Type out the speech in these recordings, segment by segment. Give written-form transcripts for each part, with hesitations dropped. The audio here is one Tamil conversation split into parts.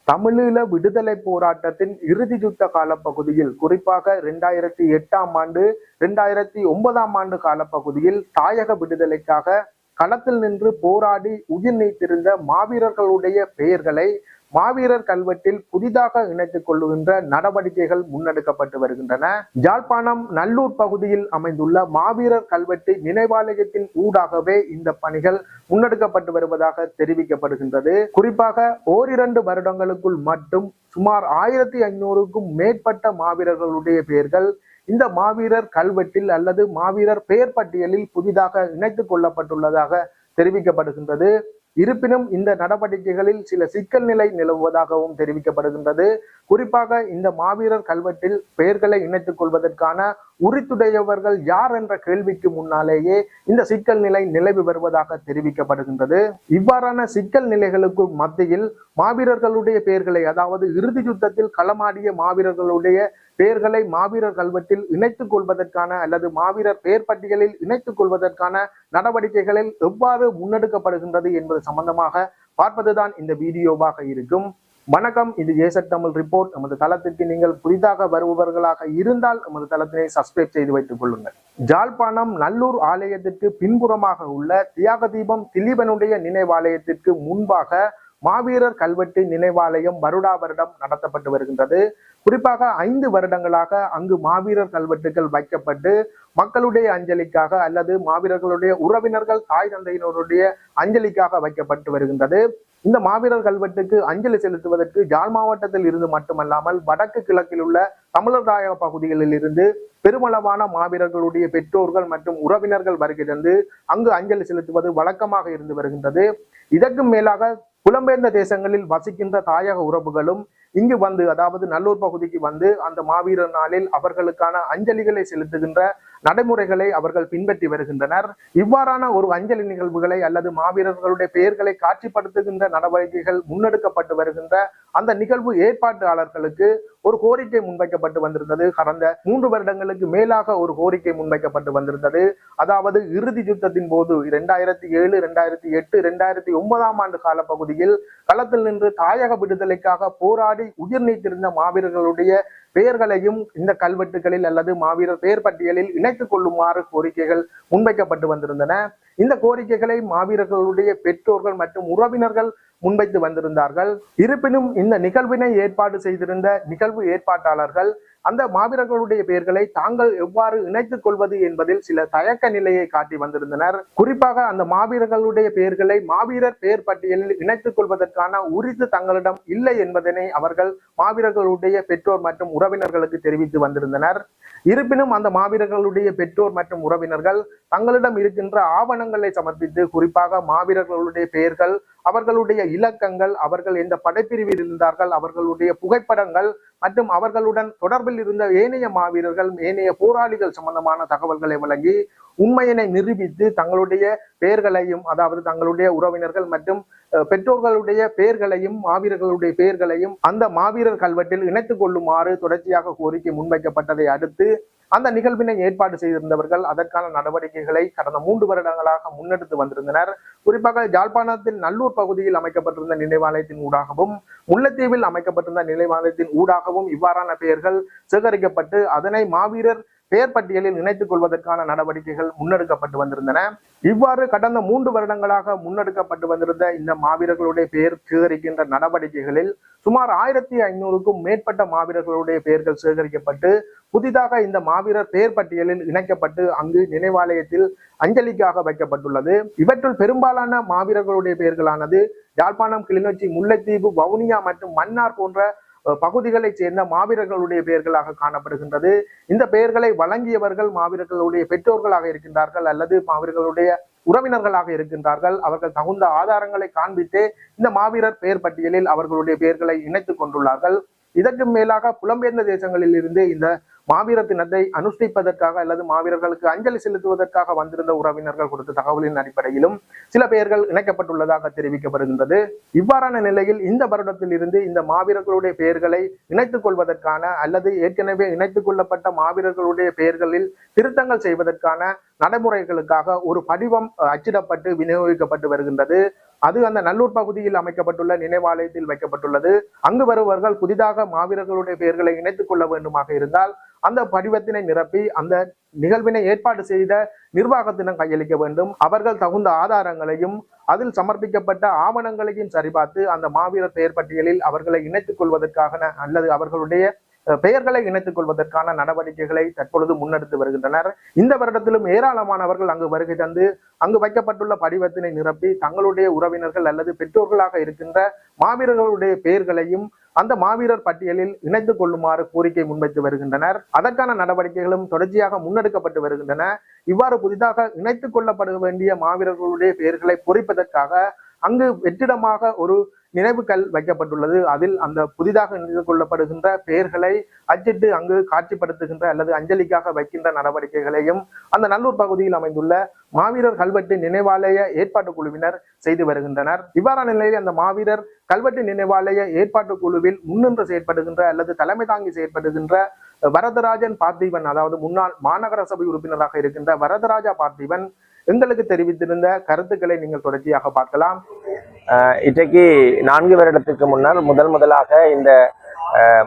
தமிழீழ விடுதலை போராட்டத்தின் இறுதி யுத்த காலப்பகுதியில் குறிப்பாக 2008ஆம் ஆண்டு 2009ஆம் ஆண்டு காலப்பகுதியில் தாயக விடுதலைக்காக களத்தில் நின்று போராடி உயிர் நீத்திருந்த மாவீரர்களுடைய பெயர்களை மாவீரர் கல்வெட்டில் புதிதாக இணைத்துக் கொள்ளுகின்ற நடவடிக்கைகள் முன்னெடுக்கப்பட்டு வருகின்றன. யாழ்ப்பாணம் நல்லூர் பகுதியில் அமைந்துள்ள மாவீரர் கல்வெட்டு நினைவாலயத்தின் ஊடாகவே இந்த பணிகள் முன்னெடுக்கப்பட்டு வருவதாக தெரிவிக்கப்படுகின்றது. குறிப்பாக ஓரிரண்டு வருடங்களுக்குள் மட்டும் சுமார் 1500க்கும் மேற்பட்ட மாவீரர்களுடைய பெயர்கள் இந்த மாவீரர் கல்வெட்டில் அல்லது மாவீரர் பெயர் பட்டியலில் புதிதாக இணைத்துக் கொள்ளப்பட்டுள்ளதாக தெரிவிக்கப்படுகின்றது. இருப்பினும் இந்த நடவடிக்கைகளில் சில சிக்கல் நிலை நிலவுவதாகவும் தெரிவிக்கப்படுகின்றது. குறிப்பாக இந்த மாவீரர் கல்வெட்டில் பெயர்களை இணைத்துக் கொள்வதற்கான உரித்துடையவர்கள் யார் என்ற கேள்விக்கு முன்னாலேயே இந்த சிக்கல் நிலை நிலவி வருவதாக தெரிவிக்கப்படுகின்றது. இவ்வாறான சிக்கல் நிலைகளுக்கு மத்தியில் மாவீரர்களுடைய பெயர்களை, அதாவது இறுதி யுத்தத்தில் களமாடிய மாவீரர்களுடைய பெயர்களை மாவீரர் கல்வெட்டில் இணைத்துக் கொள்வதற்கான அல்லது மாவீரர் பெயர் பட்டியலில் இணைத்துக் கொள்வதற்கான நடவடிக்கைகளில் எவ்வாறு முன்னெடுக்கப்படுகின்றது என்பது சம்பந்தமாக பார்ப்பதுதான் இந்த வீடியோவாக இருக்கும். வணக்கம், இது ஏசட் தமிழ் ரிப்போர்ட். நமது தளத்திற்கு நீங்கள் புதிதாக வருபவர்களாக இருந்தால் நமது தளத்தினை சப்ஸ்கிரைப் செய்து வைத்துக் கொள்ளுங்கள். யாழ்ப்பாணம் நல்லூர் ஆலயத்திற்கு பின்புறமாக உள்ள தியாக தீபம் திலீபனுடைய நினைவாலயத்திற்கு முன்பாக மாவீரர் கல்வெட்டு நினைவாலயம் வருடம் நடத்தப்பட்டு வருகின்றது. குறிப்பாக 5 வருடங்களாக அங்கு மாவீரர் கல்வெட்டுகள் வைக்கப்பட்டு மக்களுடைய அஞ்சலிக்காக அல்லது மாவீரர்களுடைய உறவினர்கள் தாய் தந்தையினருடைய அஞ்சலிக்காக வைக்கப்பட்டு வருகின்றது. இந்த மாவீரர் கல்வெட்டுக்கு அஞ்சலி செலுத்துவதற்கு யாழ் மாவட்டத்தில் இருந்து மட்டுமல்லாமல் வடக்கு கிழக்கில் உள்ள தமிழர் தாயக பகுதிகளில் இருந்து பெருமளவான மாவீரர்களுடைய பெற்றோர்கள் மற்றும் உறவினர்கள் வருகை தந்து அங்கு அஞ்சலி செலுத்துவது வழக்கமாக இருந்து வருகின்றது. இதற்கு மேலாக புலம்பெயர்ந்த தேசங்களில் வசிக்கின்ற தாயக உறவுகளும் இங்கு வந்து, அதாவது நல்லூர் பகுதிக்கு வந்து அந்த மாவீரர் நாளில் அவர்களுக்கான அஞ்சலிகளை செலுத்துகின்ற நடைமுறைகளை அவர்கள் பின்பற்றி வருகின்றனர். இவ்வாறான ஒரு அஞ்சலி நிகழ்வுகளை அல்லது மாவீரர்களுடைய பெயர்களை காட்சிப்படுத்துகின்ற நடவடிக்கைகள் முன்னெடுக்கப்பட்டு வருகின்ற அந்த நிகழ்வு ஏற்பாட்டாளர்களுக்கு ஒரு கோரிக்கை முன்வைக்கப்பட்டு வந்திருந்தது. கடந்த 3 வருடங்களுக்கு மேலாக ஒரு கோரிக்கை முன்வைக்கப்பட்டு வந்திருந்தது. அதாவது இறுதி யுத்தத்தின் போது 2007, 2008, 2009ஆம் ஆண்டு காலப்பகுதியில் களத்தில் நின்று தாயக விடுதலைக்காக போராடி உயிர் நீத்திருந்த மாவீரர்களுடைய பெயர்களையும் இந்த கல்வெட்டுகளில் அல்லது மாவீரர் பெயர் பட்டியலில் இணைத்துக் கொள்ளுமாறு கோரிக்கைகள் முன்வைக்கப்பட்டு வந்திருந்தன. இந்த கோரிக்கைகளை மாவீரர்களுடைய பெற்றோர்கள் மற்றும் உறவினர்கள் முன்வைத்து வந்திருந்தார்கள். இருப்பினும் இந்த நிகழ்வினை ஏற்பாடு செய்திருந்த நிகழ்வு ஏற்பாட்டாளர்கள் அந்த மாவீரர்களுடைய பெயர்களை தாங்கள் எவ்வாறு இணைத்துக் கொள்வது என்பதில் சில தயக்க நிலையை காட்டி வந்திருந்தனர். குறிப்பாக அந்த மாவீரர்களுடைய பெயர்களை மாவீரர் பெயர் பட்டியலில் இணைத்துக் கொள்வதற்கான உரித்து தங்களிடம் இல்லை என்பதனை அவர்கள் மாவீரர்களுடைய பெற்றோர் மற்றும் உறவினர்களுக்கு தெரிவித்து வந்திருந்தனர். இருப்பினும் அந்த மாவீரர்களுடைய பெற்றோர் மற்றும் உறவினர்கள் தங்களிடம் இருக்கின்ற ஆவணங்களை சமர்ப்பித்து, குறிப்பாக மாவீரர்களுடைய பெயர்கள், அவர்களுடைய இலக்கங்கள், அவர்கள் எந்த படைப்பிரிவில் இருந்தார்கள், அவர்களுடைய புகைப்படங்கள் மற்றும் அவர்களுடன் தொடர்பில் இருந்த ஏனைய மாவீரர்கள், ஏனைய போராளிகள் சம்பந்தமான தகவல்களை வழங்கி உண்மையினை நிரூபித்து தங்களுடைய பெயர்களையும், அதாவது தங்களுடைய உறவினர்கள் மற்றும் பெற்றோர்களுடைய பெயர்களையும் மாவீரர்களுடைய பெயர்களையும் அந்த மாவீரர் கல்வெட்டில் இணைத்துக் கொள்ளுமாறு தொடர்ச்சியாக கோரிக்கை முன்வைக்கப்பட்டதை அடுத்து அந்த நிகழ்வினை ஏற்பாடு செய்திருந்தவர்கள் அதற்கான நடவடிக்கைகளை கடந்த 3 வருடங்களாக முன்னெடுத்து வந்திருந்தனர். குறிப்பாக யாழ்ப்பாணத்தில் நல்லூர் பகுதியில் அமைக்கப்பட்டிருந்த நினைவாலயத்தின் ஊடாகவும் முல்லைத்தீவில் அமைக்கப்பட்டிருந்த நினைவாலயத்தின் ஊடாகவும் இவ்வாறான பெயர்கள் சேகரிக்கப்பட்டு அதனை மாவீரர் பெயர் பட்டியலில் இணைத்துக் கொள்வதற்கான நடவடிக்கைகள் முன்னெடுக்கப்பட்டு வந்திருந்தன. இவ்வாறு கடந்த 3 வருடங்களாக முன்னெடுக்கப்பட்டு வந்திருந்த இந்த மாவீரர்களுடைய பெயர் சேகரிக்கின்ற நடவடிக்கைகளில் சுமார் 1500க்கும் மேற்பட்ட மாவீரர்களுடைய பெயர்கள் சேகரிக்கப்பட்டு புதிதாக இந்த மாவீரர் பெயர் பட்டியலில் இணைக்கப்பட்டு அங்கு நினைவாலயத்தில் அஞ்சலிக்காக வைக்கப்பட்டுள்ளது. இவற்றுள் பெரும்பாலான மாவீரர்களுடைய பெயர்களானது யாழ்ப்பாணம், கிளிநொச்சி, முல்லைத்தீவு, வவுனியா மற்றும் மன்னார் போன்ற பகுதிகளை சேர்ந்த மாவீரர்களுடைய பெயர்களாக காணப்படுகின்றது. இந்த பெயர்களை வழங்கியவர்கள் மாவீரர்களுடைய பெற்றோர்களாக இருக்கின்றார்கள் அல்லது மாவீரர்களுடைய உறவினர்களாக இருக்கின்றார்கள். அவர்கள் தகுந்த ஆதாரங்களை காண்பித்தே இந்த மாவீரர் பெயர் பட்டியலில் அவர்களுடைய பெயர்களை இணைத்துக் கொண்டுள்ளார்கள். இதற்கு மேலாக புலம்பெயர்ந்த தேசங்களில் இருந்து இந்த மாவீரர் தினத்தை அனுஷ்டிப்பதற்காக அல்லது மாவீரர்களுக்கு அஞ்சலி செலுத்துவதற்காக வந்திருந்த உறவினர்கள் கொடுத்த தகவலின் அடிப்படையிலும் சில பெயர்கள் இணைக்கப்பட்டுள்ளதாக தெரிவிக்கப்படுகின்றது. இவ்வாறான நிலையில் இந்த வருடத்தில் இருந்து இந்த மாவீரர்களுடைய பெயர்களை இணைத்துக் கொள்வதற்கான அல்லது ஏற்கனவே இணைத்துக் கொள்ளப்பட்ட மாவீரர்களுடைய பெயர்களில் திருத்தங்கள் செய்வதற்கான நடைமுறைகளுக்காக ஒரு படிவம் அச்சிடப்பட்டு விநியோகிக்கப்பட்டு வருகின்றது. அது அந்த நல்லூர் பகுதியில் அமைக்கப்பட்டுள்ள நினைவாலயத்தில் வைக்கப்பட்டுள்ளது. அங்கு வருபவர்கள் புதிதாக மாவீரர்களுடைய பெயர்களை இணைத்துக் கொள்ள வேண்டுமாக இருந்தால் அந்த படிவத்தினை நிரப்பி அந்த நிகழ்வினை ஏற்பாடு செய்த நிர்வாகத்திடம் கையளிக்க வேண்டும். அவர்கள் தகுந்த ஆதாரங்களையும் அதில் சமர்ப்பிக்கப்பட்ட ஆவணங்களையும் சரிபார்த்து அந்த மாவீரர் பெயர் பட்டியலில் அவர்களை இணைத்துக் கொள்வதற்காக அல்லது அவர்களுடைய பெயர்களை இணைத்துக் கொள்வதற்கான நடவடிக்கைகளை தற்பொழுது முன்னெடுத்து வருகின்றனர். இந்த வருடத்திலும் ஏராளமானவர்கள் அங்கு வருகை தந்து அங்கு வைக்கப்பட்டுள்ள படிவத்தினை நிரப்பி தங்களுடைய உறவினர்கள் அல்லது பெற்றோர்களாக இருக்கின்ற மாவீரர்களுடைய பெயர்களையும் அந்த மாவீரர் பட்டியலில் இணைத்துக் கொள்ளுமாறு கோரிக்கை முன்வைத்து வருகின்றனர். அதற்கான நடவடிக்கைகளும் தொடர்ச்சியாக முன்னெடுக்கப்பட்டு வருகின்றன. இவ்வாறு புதிதாக இணைத்துக் கொள்ளப்பட வேண்டிய மாவீரர்களுடைய பெயர்களை பொறிப்பதற்காக அங்கு வெற்றிடமாக ஒரு நினைவுக்கல் வைக்கப்பட்டுள்ளது. அதில் அந்த புதிதாக இணைத்துக் கொள்ளப்படுகின்ற பெயர்களை அச்சிட்டு அங்கு காட்சிப்படுத்துகின்ற அல்லது அஞ்சலிக்காக வைக்கின்ற நடவடிக்கைகளையும் அந்த நல்லூர் பகுதியில் அமைந்துள்ள மாவீரர் கல்வெட்டு நினைவாலய ஏற்பாட்டு குழுவினர் செய்து வருகின்றனர். இவ்வாறான நிலையில் அந்த மாவீரர் கல்வெட்டு நினைவாலய ஏற்பாட்டு குழுவில் முன்னின்று செயற்படுகின்ற அல்லது தலைமை தாங்கி செயற்படுகின்ற வரதராஜன் பார்த்திபன், அதாவது முன்னாள் மாநகர சபை உறுப்பினராக இருக்கின்ற வரதராஜா பார்த்திபன் எங்களுக்கு தெரிவித்திருந்த கருத்துக்களை நீங்கள் தொடர்ச்சியாக பார்க்கலாம். இன்றைக்கு 4 வருடத்துக்கு முன்னால் முதலாக இந்த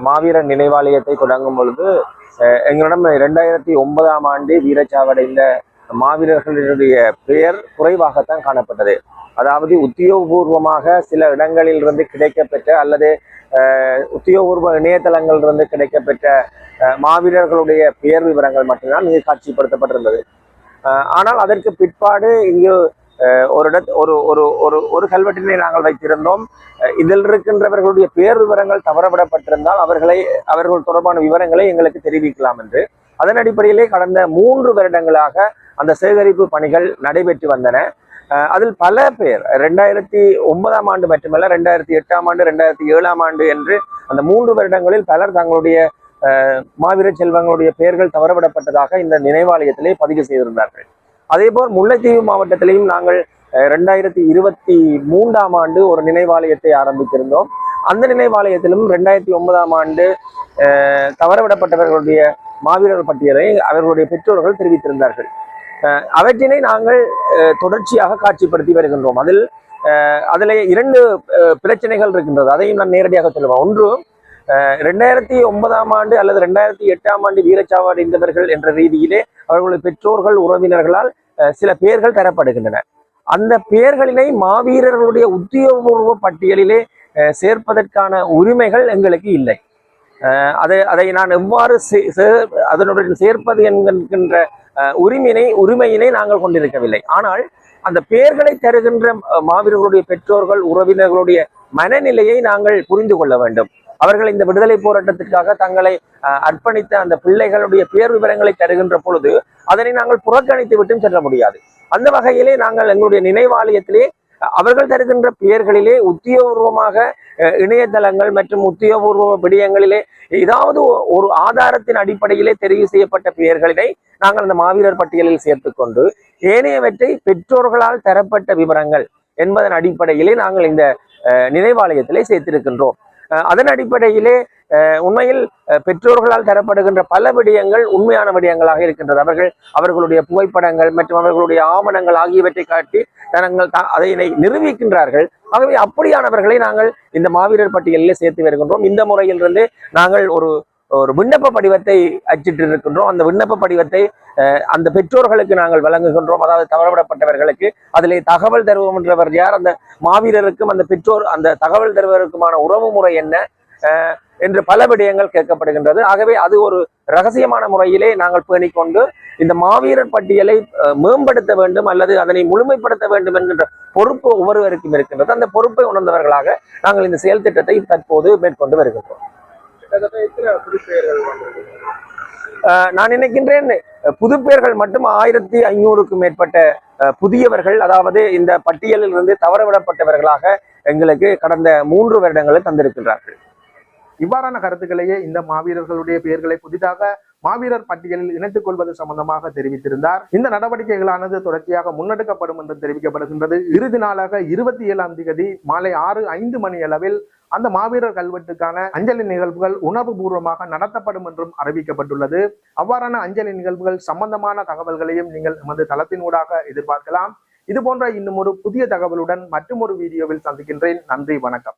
மாவீரர் நினைவாலயத்தை தொடங்கும் பொழுது எங்களிடம் 2009ஆம் ஆண்டு வீரச்சாவடைந்த மாவீரர்களுடைய பெயர் குறைவாகத்தான் காணப்பட்டது. அதாவது உத்தியோகபூர்வமாக சில இடங்களிலிருந்து கிடைக்கப்பெற்ற அல்லது உத்தியோகபூர்வ இணையதளங்களிலிருந்து கிடைக்கப்பெற்ற மாவீரர்களுடைய பெயர் விவரங்கள் மட்டும்தான் இங்கு காட்சிப்படுத்தப்பட்டிருந்தது. ஆனால் அதற்கு பிற்பாடு இங்கு ஒரு கல்வெட்டினை நாங்கள் வைத்திருந்தோம். இதில் இருக்கின்றவர்களுடைய பெயர் விவரங்கள் தவறவிடப்பட்டிருந்தால் அவர்கள் தொடர்பான விவரங்களை எங்களுக்கு தெரிவிக்கலாம் என்று. அதன் அடிப்படையிலே கடந்த 3 வருடங்களாக அந்த சேகரிப்பு பணிகள் நடைபெற்று வந்தன. அதில் பல பேர் 2009ஆம் ஆண்டு மட்டுமல்ல 2008ஆம் ஆண்டு 2007ஆம் ஆண்டு என்று அந்த 3 வருடங்களில் பலர் தங்களுடைய மாவீரர் செல்வங்களுடைய பெயர்கள் தவறவிடப்பட்டதாக இந்த நினைவாலயத்திலே பதிவு செய்திருந்தார்கள். அதே போல் முல்லைத்தீவு மாவட்டத்திலேயும் நாங்கள் 2023ஆம் ஆண்டு ஒரு நினைவாலயத்தை ஆரம்பித்திருந்தோம். அந்த நினைவாலயத்திலும் 2009ஆம் ஆண்டு தவறவிடப்பட்டவர்களுடைய மாவீரர் பட்டியலை அவர்களுடைய பெற்றோர்கள் தெரிவித்திருந்தார்கள். அவற்றினை நாங்கள் தொடர்ச்சியாக காட்சிப்படுத்தி வருகின்றோம். அதில் 2 பிரச்சனைகள் இருக்கின்றது. அதையும் நான் நேரடியாக சொல்லுவேன். ஒன்று, 2009ஆம் ஆண்டு அல்லது 2008ஆம் ஆண்டு வீரச்சாவடைந்தவர்கள் என்ற ரீதியிலே அவர்களுடைய பெற்றோர்கள் உறவினர்களால் சில பெயர்கள் தரப்படுகின்றன. அந்த பெயர்களினை மாவீரர்களுடைய உத்தியோகபூர்வ பட்டியலிலே சேர்ப்பதற்கான உரிமைகள் எங்களுக்கு இல்லை. அதை நான் எவ்வாறு அதனுடன் சேர்ப்பது என்கின்ற உரிமையினை நாங்கள் கொண்டிருக்கவில்லை. ஆனால் அந்த பெயர்களை தருகின்ற மாவீரர்களுடைய பெற்றோர்கள் உறவினர்களுடைய மனநிலையை நாங்கள் புரிந்து கொள்ள வேண்டும். அவர்கள் இந்த விடுதலை போராட்டத்திற்காக தங்களை அர்ப்பணித்த அந்த பிள்ளைகளுடைய பெயர் விவரங்களை தருகின்ற பொழுது அதனை நாங்கள் புறக்கணித்து விட்டும் செல்ல முடியாது. அந்த வகையிலே நாங்கள் எங்களுடைய நினைவாலயத்திலே அவர்கள் தருகின்ற பெயர்களிலே உத்தியோகபூர்வமாக இணையதளங்கள் மற்றும் உத்தியோகபூர்வ விடயங்களிலே ஏதாவது ஒரு ஆதாரத்தின் அடிப்படையிலே தெரிவு செய்யப்பட்ட பெயர்களினை நாங்கள் அந்த மாவீரர் பட்டியலில் சேர்த்துக்கொண்டு ஏனையவற்றை பெற்றோர்களால் தரப்பட்ட விவரங்கள் என்பதன் அடிப்படையிலே நாங்கள் இந்த நினைவாலயத்திலே சேர்த்திருக்கின்றோம். அதன் அடிப்படையிலே உண்மையில் பெற்றோர்களால் தரப்படுகின்ற பல விடயங்கள் உண்மையான விடயங்களாக இருக்கின்றது. அவர்களுடைய புகைப்படங்கள் மற்றும் அவர்களுடைய ஆவணங்கள் ஆகியவற்றை காட்டி அதனை நிரூபிக்கின்றார்கள். ஆகவே அப்படியானவர்களை நாங்கள் இந்த மாவீரர் பட்டியலில் சேர்த்து வருகின்றோம். இந்த முறையிலிருந்து நாங்கள் ஒரு விண்ணப்ப படிவத்தை அச்சிட்டு இருக்கின்றோம். அந்த விண்ணப்ப படிவத்தை அந்த பெற்றோர்களுக்கு நாங்கள் வழங்குகின்றோம். அதாவது தவறவிடப்பட்டவர்களுக்கு அதிலே தகவல் தருவன்றவர் யார், அந்த மாவீரருக்கும் அந்த பெற்றோர் அந்த தகவல் தருவதற்குமான உறவு முறை என்ன என்று பல விடயங்கள் கேட்கப்படுகின்றது. ஆகவே அது ஒரு ரகசியமான முறையிலே நாங்கள் பேணிக்கொண்டு இந்த மாவீரர் பட்டியலை மேம்படுத்த வேண்டும் அல்லது அதனை முழுமைப்படுத்த வேண்டும் என்கின்ற பொறுப்பு ஒவ்வொருவருக்கும் இருக்கின்றது. அந்த பொறுப்பை உணர்ந்தவர்களாக நாங்கள் இந்த செயல் திட்டத்தை தற்போது மேற்கொண்டு வருகின்றோம். நான் நினைக்கின்றேன் புதுப்பெயர்கள் மட்டும் 1500க்கும் மேற்பட்ட புதியவர்கள், அதாவது இந்த பட்டியலில் இருந்து தவறவிடப்பட்டவர்களாக எங்களுக்கு கடந்த 3 வருடங்களில் தந்திருக்கின்றார்கள். இவ்வாறான கருத்துக்களையே இந்த மாவீரர்களுடைய பெயர்களை புதிதாக மாவீரர் பட்டியலில் இணைத்துக் கொள்வது சம்பந்தமாக தெரிவித்திருந்தார். இந்த நடவடிக்கைகளானது தொடர்ச்சியாக முன்னெடுக்கப்படும் என்று தெரிவிக்கப்படுகின்றது. இறுதி நாளாக 27ஆம் தேதி மாலை 6:05 மணி அளவில் அந்த மாவீரர் கல்வெட்டுக்கான அஞ்சலி நிகழ்வுகள் உணர்வு பூர்வமாக நடத்தப்படும் என்றும் அறிவிக்கப்பட்டுள்ளது. அவ்வாறான அஞ்சலி நிகழ்வுகள் சம்பந்தமான தகவல்களையும் நீங்கள் நமது தளத்தினூடாக எதிர்பார்க்கலாம். இது போன்ற இன்னும் ஒரு புதிய தகவலுடன் மற்றும் ஒரு வீடியோவில் சந்திக்கின்றேன். நன்றி, வணக்கம்.